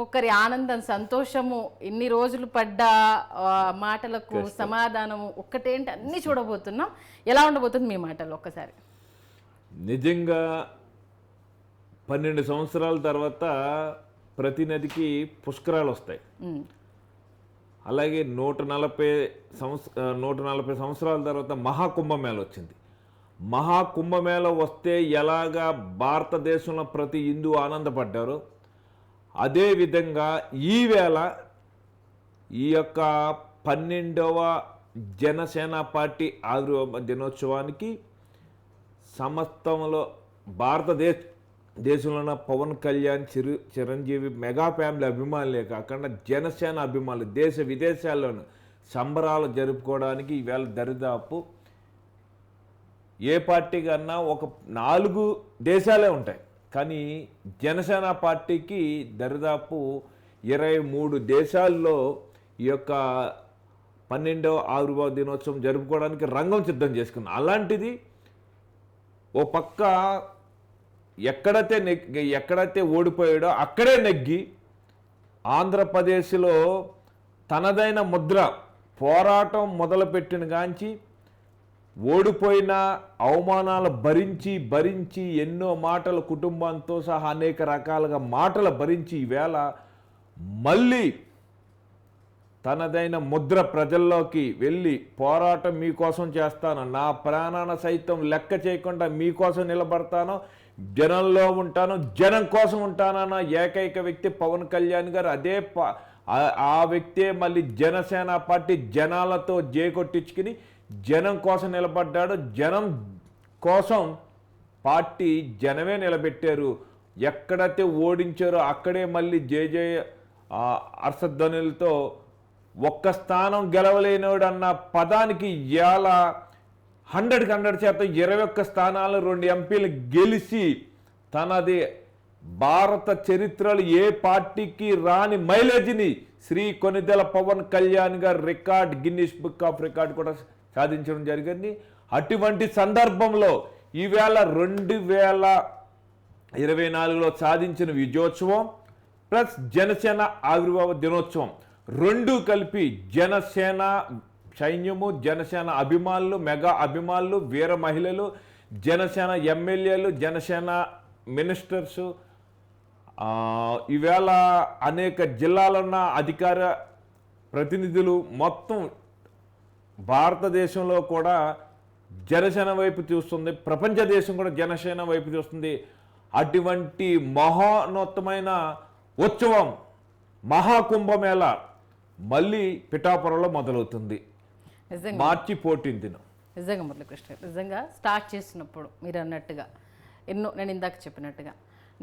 ఒక్కొక్కరి ఆనందం, సంతోషము, ఇన్ని రోజులు పడ్డ మాటలకు సమాధానము ఒక్కటేంటి అన్నీ చూడబోతున్నాం. ఎలా ఉండబోతుంది మీ మాటలు ఒక్కసారి? నిజంగా 12 సంవత్సరాల తర్వాత ప్రతి నదికి పుష్కరాలు వస్తాయి. అలాగే 140 సంవత్సరాల తర్వాత మహాకుంభమేళ వచ్చింది. మహాకుంభమేళ వస్తే ఎలాగా భారతదేశంలో ప్రతి హిందూ ఆనందపడ్డారో అదేవిధంగా ఈవేళ ఈ యొక్క 12వ జనసేన పార్టీ ఆవిర్భావ దినోత్సవానికి సమస్తంలో దేశంలో ఉన్న పవన్ కళ్యాణ్, చిరంజీవి మెగా ఫ్యామిలీ అభిమానులే కాకుండా జనసేన అభిమానులు దేశ విదేశాల్లోనూ సంబరాలు జరుపుకోవడానికి ఈవేళ దరిదాపు ఏ పార్టీ కన్నా ఒక 4 దేశాలే ఉంటాయి. కానీ జనసేన పార్టీకి దరిదాపు 23 దేశాల్లో ఈ యొక్క 12వ ఆవిర్భావ దినోత్సవం జరుపుకోవడానికి రంగం సిద్ధం చేసుకున్నాం. అలాంటిది ఓ పక్క ఎక్కడైతే ఓడిపోయాడో అక్కడే నెగ్గి ఆంధ్రప్రదేశ్లో తనదైన ముద్ర పోరాటం మొదలుపెట్టిన గాంచి ఓడిపోయిన అవమానాలు భరించి ఎన్నో మాటలు కుటుంబంతో సహా అనేక రకాలుగా మాటలు భరించి ఈవేళ మళ్ళీ తనదైన ముద్ర ప్రజల్లోకి వెళ్ళి పోరాటం మీకోసం చేస్తాను, నా ప్రాణాన సైతం లెక్క చేయకుండా మీకోసం నిలబడతాను, జనంలో ఉంటాను, జనం కోసం ఉంటానన్న ఏకైక వ్యక్తి పవన్ కళ్యాణ్ గారు. ఆ వ్యక్తే మళ్ళీ జనసేన పార్టీ జనాలతో జేకొట్టించుకుని జనం కోసం నిలబడ్డాడు. జనం కోసం పార్టీ జనమే నిలబెట్టారు. ఎక్కడైతే ఓడించారో అక్కడే మళ్ళీ జయ హర్షధ్వనులతో ఒక్క స్థానం గెలవలేనోడు అన్న పదానికి ఇవాళ 100% 21 స్థానాలు 2 ఎంపీలు గెలిచి తనది భారత చరిత్రలో ఏ పార్టీకి రాని మైలేజ్ని శ్రీ కొనిదెల పవన్ కళ్యాణ్ గారు record Guinness book of record కూడా సాధించడం జరిగింది. అటువంటి సందర్భంలో ఈవేళ 2024లో సాధించిన విజయోత్సవం ప్లస్ జనసేన ఆవిర్భావ దినోత్సవం రెండు కలిపి జనసేన సైన్యము, జనసేన అభిమానులు, మెగా అభిమానులు, వీర మహిళలు, జనసేన ఎమ్మెల్యేలు, జనసేన మినిస్టర్సు, ఈవేళ అనేక జిల్లాలున్న అధికార ప్రతినిధులు మొత్తం భారతదేశంలో కూడా జనసేన వైపు చూస్తుంది, ప్రపంచ దేశం కూడా జనసేన వైపు చూస్తుంది. అటువంటి మహోన్నతమైన ఉత్సవం మహాకుంభమేళ మళ్ళీ పిఠాపురంలో మొదలవుతుంది మార్చి 14న. నిజంగా మురళీకృష్ణ, నిజంగా స్టార్ట్ చేసినప్పుడు మీరు అన్నట్టుగా నేను ఇందాక చెప్పినట్టుగా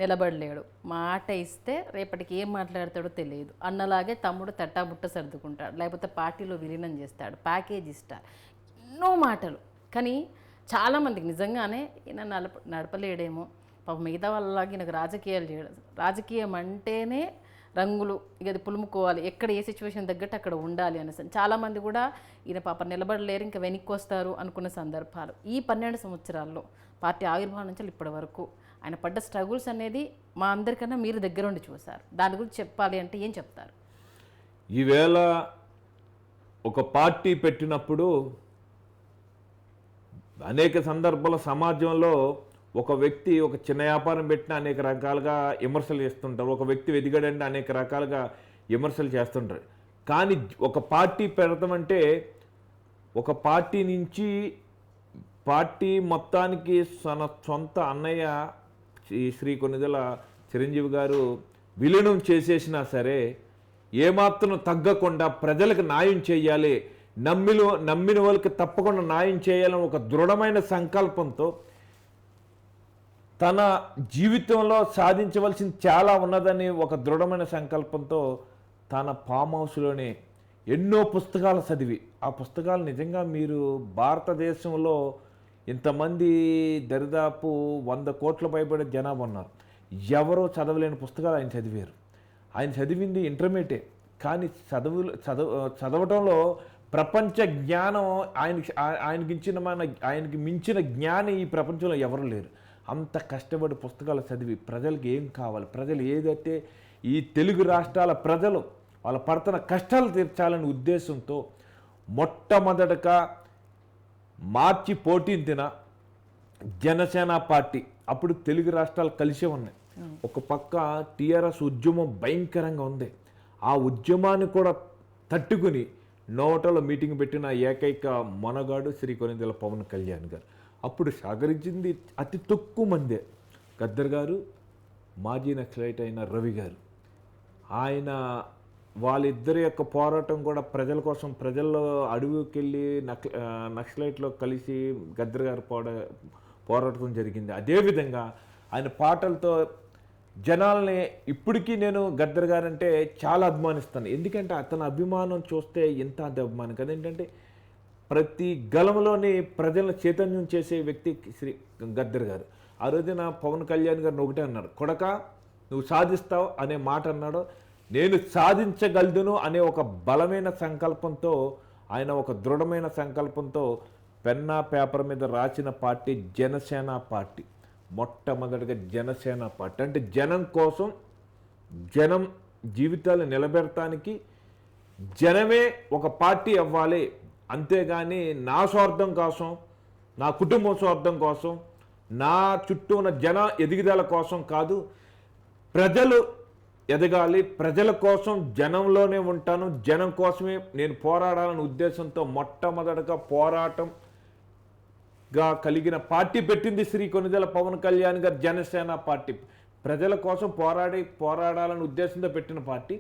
నిలబడలేడు, మాట ఇస్తే రేపటికి ఏం మాట్లాడతాడో తెలియదు అన్నలాగే తమ్ముడు తట్టాబుట్ట సర్దుకుంటాడు, లేకపోతే పార్టీలో విలీనం చేస్తాడు, ప్యాకేజ్ ఇస్తాడు, ఎన్నో మాటలు. కానీ చాలామందికి నిజంగానే ఈయన నడపలేడేమో, పాపం మిగతా వాళ్ళలాగా ఈయనకు రాజకీయాలు చేయడం, రాజకీయం అంటేనే రంగులు ఇక అది పులుముకోవాలి, ఎక్కడ ఏ సిచ్యువేషన్ తగ్గట్టు అక్కడ ఉండాలి అనేసి చాలామంది కూడా ఈయన పాప నిలబడలేరు, ఇంకా వెనక్కి వస్తారు అనుకున్న సందర్భాలు. ఈ 12 సంవత్సరాల్లో పార్టీ ఆవిర్భావం నుంచి ఇప్పటి వరకు ఆయన పడ్డ స్ట్రగుల్స్ అనేది మా అందరికన్నా మీరు దగ్గరుండి చూశారు. దాని గురించి చెప్పాలి అంటే ఏం చెప్తారు? ఈవేళ ఒక పార్టీ పెట్టినప్పుడు అనేక సందర్భాల సమాజంలో ఒక వ్యక్తి ఒక చిన్న వ్యాపారం పెట్టినా అనేక రకాలుగా విమర్శలు చేస్తుంటారు, ఒక వ్యక్తి ఎదిగాడంటే అనేక రకాలుగా విమర్శలు చేస్తుంటారు. కానీ ఒక పార్టీ పెడతామంటే ఒక పార్టీ నుంచి పార్టీ మొత్తానికి తన సొంత అన్నయ్య శ్రీ కొనిదెల చిరంజీవి గారు విలీనం చేసేసినా సరే ఏమాత్రం తగ్గకుండా ప్రజలకు న్యాయం చేయాలి, నమ్మిన వాళ్ళకి తప్పకుండా న్యాయం చేయాలని ఒక దృఢమైన సంకల్పంతో తన జీవితంలో సాధించవలసింది చాలా ఉన్నదని ఒక దృఢమైన సంకల్పంతో తన ఫామ్ హౌస్లోనే ఎన్నో పుస్తకాలు చదివి, ఆ పుస్తకాలు నిజంగా మీరు భారతదేశంలో ఇంతమంది దరిదాపు 100 కోట్ల పైబడే జనాభా ఉన్నారు, ఎవరో చదవలేని పుస్తకాలు ఆయన చదివారు. ఆయన చదివింది ఇంటర్మీడియటే, కానీ చదవటంలో ప్రపంచ జ్ఞానం ఆయనకి మించిన జ్ఞాని ఈ ప్రపంచంలో ఎవరు లేరు. అంత కష్టపడి పుస్తకాలు చదివి ప్రజలకు ఏం కావాలి, ప్రజలు ఏదైతే ఈ తెలుగు రాష్ట్రాల ప్రజలు వాళ్ళ పడుతున్న కష్టాలు తీర్చాలనే ఉద్దేశంతో మొట్టమొదటగా మార్చి 14న జనసేన పార్టీ, అప్పుడు తెలుగు రాష్ట్రాలు కలిసే ఉన్నాయి. ఒక పక్క టీఆర్ఎస్ ఉద్యమం భయంకరంగా ఉంది. ఆ ఉద్యమాన్ని కూడా తట్టుకుని నోటలో మీటింగ్ పెట్టిన ఏకైక మనగాడు శ్రీ కొనిదెల పవన్ కళ్యాణ్ గారు. అప్పుడు సహకరించింది అతి తక్కువ మందే. గద్దర్ గారు, మాజీ నక్సలైట్ అయిన రవి గారు. ఆయన వాళ్ళిద్దరి యొక్క పోరాటం కూడా ప్రజల కోసం, ప్రజల్లో అడుగుకెళ్ళి నక్సలైట్లో కలిసి గద్దర్ గారు పోరాటం జరిగింది. అదేవిధంగా ఆయన పాటలతో జనాల్ని ఇప్పటికీ నేను గద్దర్ గారంటే చాలా అభిమానిస్తాను. ఎందుకంటే అతని అభిమానం చూస్తే ఎంత అభిమానం కదా. ఏంటంటే ప్రతి గలంలోని ప్రజలను చైతన్యం చేసే వ్యక్తి శ్రీ గద్దర్ గారు. ఆ రోజున పవన్ కళ్యాణ్ గారిని ఒకటే అన్నారు, కొడక నువ్వు సాధిస్తావు అనే మాట అన్నాడు. నేను సాధించగలను అనే ఒక బలమైన సంకల్పంతో, ఆయన ఒక దృఢమైన సంకల్పంతో పెన్నా పేపర్ మీద రాసిన పార్టీ జనసేన పార్టీ. మొట్టమొదటిగా జనసేన పార్టీ అంటే జనం కోసం, జనం జీవితాలు నిలబెడటానికి జనమే ఒక పార్టీ అవ్వాలి. అంతేగాని నా స్వార్థం కోసం, నా కుటుంబ స్వార్థం కోసం, నా చుట్టూ ఉన్న జన ఎదుగుదల కోసం కాదు. ప్రజలు ఎదగాలి, ప్రజల కోసం జనంలోనే ఉంటాను, జనం కోసమే నేను పోరాడాలనే ఉద్దేశంతో మొట్టమొదటిగా పోరాటంగా కలిగిన పార్టీ పెట్టింది శ్రీ కొనిదెల పవన్ కళ్యాణ్ గారు జనసేన పార్టీ. ప్రజల కోసం పోరాడాలనే ఉద్దేశంతో పెట్టిన పార్టీ.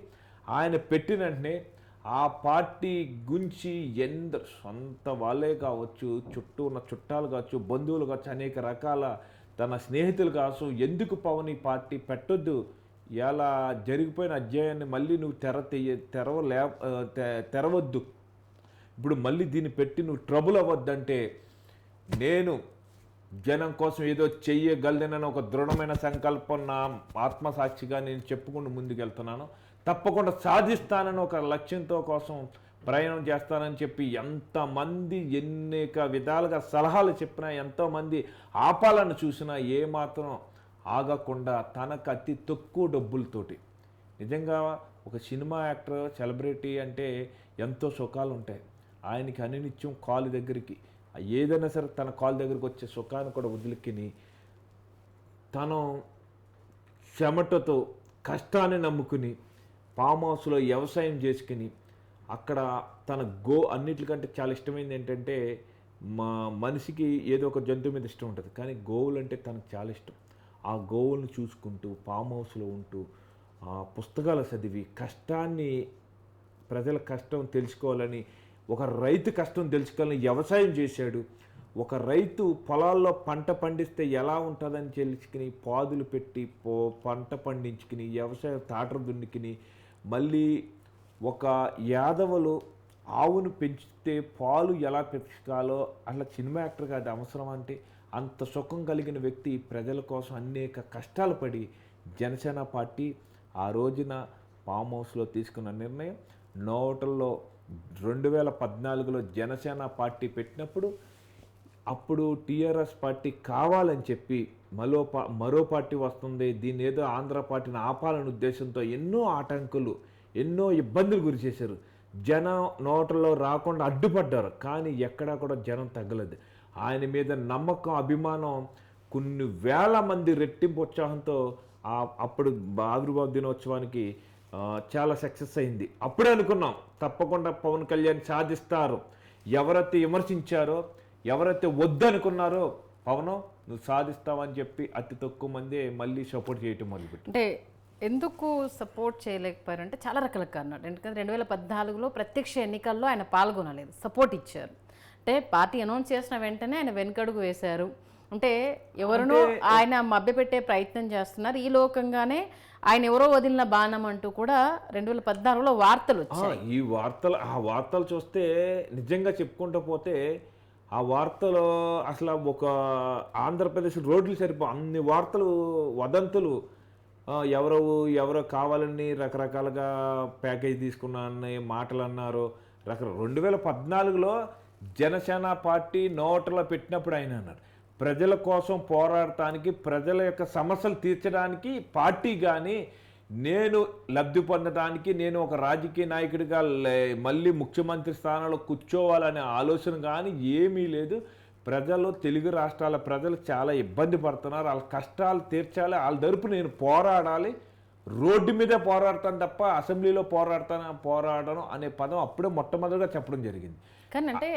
ఆయన పెట్టిన వెంటనే ఆ పార్టీ గురించి ఎందరు సొంత వాళ్ళే కావచ్చు, చుట్టూ ఉన్న చుట్టాలు కావచ్చు, బంధువులు కావచ్చు, అనేక రకాల తన స్నేహితులు కావచ్చు, ఎందుకు పవన్ ఈ పార్టీ పెట్టొద్దు, ఇలా జరిగిపోయిన అధ్యాయాన్ని మళ్ళీ నువ్వు తెరవద్దు, ఇప్పుడు మళ్ళీ దీన్ని పెట్టి నువ్వు ట్రబుల్ అవ్వద్దంటే నేను జనం కోసం ఏదో చెయ్యగలనని ఒక దృఢమైన సంకల్పం నా ఆత్మసాక్షిగా నేను చెప్పుకుంటూ ముందుకెళ్తున్నాను. తప్పకుండా సాధిస్తానని ఒక లక్ష్యంతో కోసం ప్రయాణం చేస్తానని చెప్పి ఎంతమంది ఎన్నిక విధాలుగా సలహాలు చెప్పినా, ఎంతోమంది ఆపాలను చూసినా ఏమాత్రం ఆగకుండా తనకు అతి తక్కువ డబ్బులతోటి, నిజంగా ఒక సినిమా యాక్టర్, సెలబ్రిటీ అంటే ఎంతో సుఖాలు ఉంటాయి. ఆయనకి అనినిత్యం కాలు దగ్గరికి ఏదైనా సరే తన కాలు దగ్గరికి వచ్చే సుఖాన్ని కూడా వదిలికిని తను చెమటతో కష్టాన్ని నమ్ముకుని ఫామ్ హౌస్లో వ్యవసాయం చేసుకుని అక్కడ తన అన్నిటికంటే చాలా ఇష్టమైంది ఏంటంటే, మా మనిషికి ఏదో ఒక జంతువు మీద ఇష్టం ఉంటుంది, కానీ గోవులు అంటే తనకు చాలా ఇష్టం. ఆ గోవులను చూసుకుంటూ ఫామ్ హౌస్లో ఉంటూ ఆ పుస్తకాలు చదివి కష్టాన్ని, ప్రజల కష్టం తెలుసుకోవాలని, ఒక రైతు కష్టం తెలుసుకోవాలని వ్యవసాయం చేశాడు. ఒక రైతు పొలాల్లో పంట పండిస్తే ఎలా ఉంటుందని తెలుసుకుని పాదులు పెట్టి పంట పండించుకుని వ్యవసాయ తాటరు దున్నుకుని, మళ్ళీ ఒక యాదవులు ఆవును పెంచితే పాలు ఎలా పెంచాలో అట్లా సినిమా యాక్టర్గా అది అవసరం అంటే అంత సుఖం కలిగిన వ్యక్తి ప్రజల కోసం అనేక కష్టాలు పడి జనసేన పార్టీ ఆ రోజున ఫామ్ హౌస్లో తీసుకున్న నిర్ణయం. నోటల్లో 2014లో జనసేన పార్టీ పెట్టినప్పుడు అప్పుడు టీఆర్ఎస్ పార్టీ కావాలని చెప్పి మరో పార్టీ వస్తుంది, దీన్ని ఏదో ఆంధ్ర పార్టీని ఆపాలనే ఉద్దేశంతో ఎన్నో ఆటంకులు, ఎన్నో ఇబ్బందులు గురి చేశారు. జనం నోటలో రాకుండా అడ్డుపడ్డారు, కానీ ఎక్కడా కూడా జనం తగ్గలేదు. ఆయన మీద నమ్మకం, అభిమానం కొన్ని వేల మంది రెట్టింపు ఉత్సాహంతో అప్పుడు ఆవిర్భావ దినోత్సవానికి చాలా సక్సెస్ అయింది. అప్పుడే అనుకున్నాం తప్పకుండా పవన్ కళ్యాణ్ సాధిస్తారు. ఎవరైతే విమర్శించారో, ఎవరైతే వద్దనుకున్నారో పవన్ నువ్వు సాధిస్తావని చెప్పి అతి తక్కువ మందే మళ్ళీ సపోర్ట్ చేయటం మొదలుపెట్టారు. అంటే ఎందుకు సపోర్ట్ చేయలేకపోయారంటే చాలా రకాల కారణాలు. ఎందుకంటే 2014లో ప్రత్యక్ష ఎన్నికల్లో ఆయన పాల్గొనలేదు, సపోర్ట్ ఇచ్చారు. అంటే పార్టీ అనౌన్స్ చేసిన వెంటనే ఆయన వెనుకడుగు వేశారు. అంటే ఎవరినో ఆయన మభ్యపెట్టే ప్రయత్నం చేస్తున్నారు. ఈ లోకంగానే ఆయన ఎవరో వదిలిన బాణం అంటూ కూడా 2014లో వార్తలు వచ్చాయి. ఆ వార్తలు చూస్తే నిజంగా చెప్పుకుంటూ పోతే ఆ వార్తలు అసలు ఒక ఆంధ్రప్రదేశ్ రోడ్లు అన్ని వార్తలు, వదంతులు, ఎవరో కావాలని రకరకాలుగా ప్యాకేజ్ తీసుకున్నారని మాటలు అన్నారు. 2014లో జనసేన పార్టీ నోటలో పెట్టినప్పుడు ఆయన అన్నారు, ప్రజల కోసం పోరాడటానికి, ప్రజల యొక్క సమస్యలు తీర్చడానికి పార్టీ కానీ నేను లబ్ధి పొందడానికి నేను ఒక రాజకీయ నాయకుడిగా మళ్ళీ ముఖ్యమంత్రి స్థానంలో కూర్చోవాలనే ఆలోచన కానీ ఏమీ లేదు. ప్రజలు, తెలుగు రాష్ట్రాల ప్రజలు చాలా ఇబ్బంది పడుతున్నారు. వాళ్ళ కష్టాలు తీర్చాలి, వాళ్ళ తరపు నేను పోరాడాలి, రోడ్డు మీదే పోరాడతాను తప్ప అసెంబ్లీలో పోరాడను అనే పదం అప్పుడే మొట్టమొదటిగా చెప్పడం జరిగింది. కానీ అంటే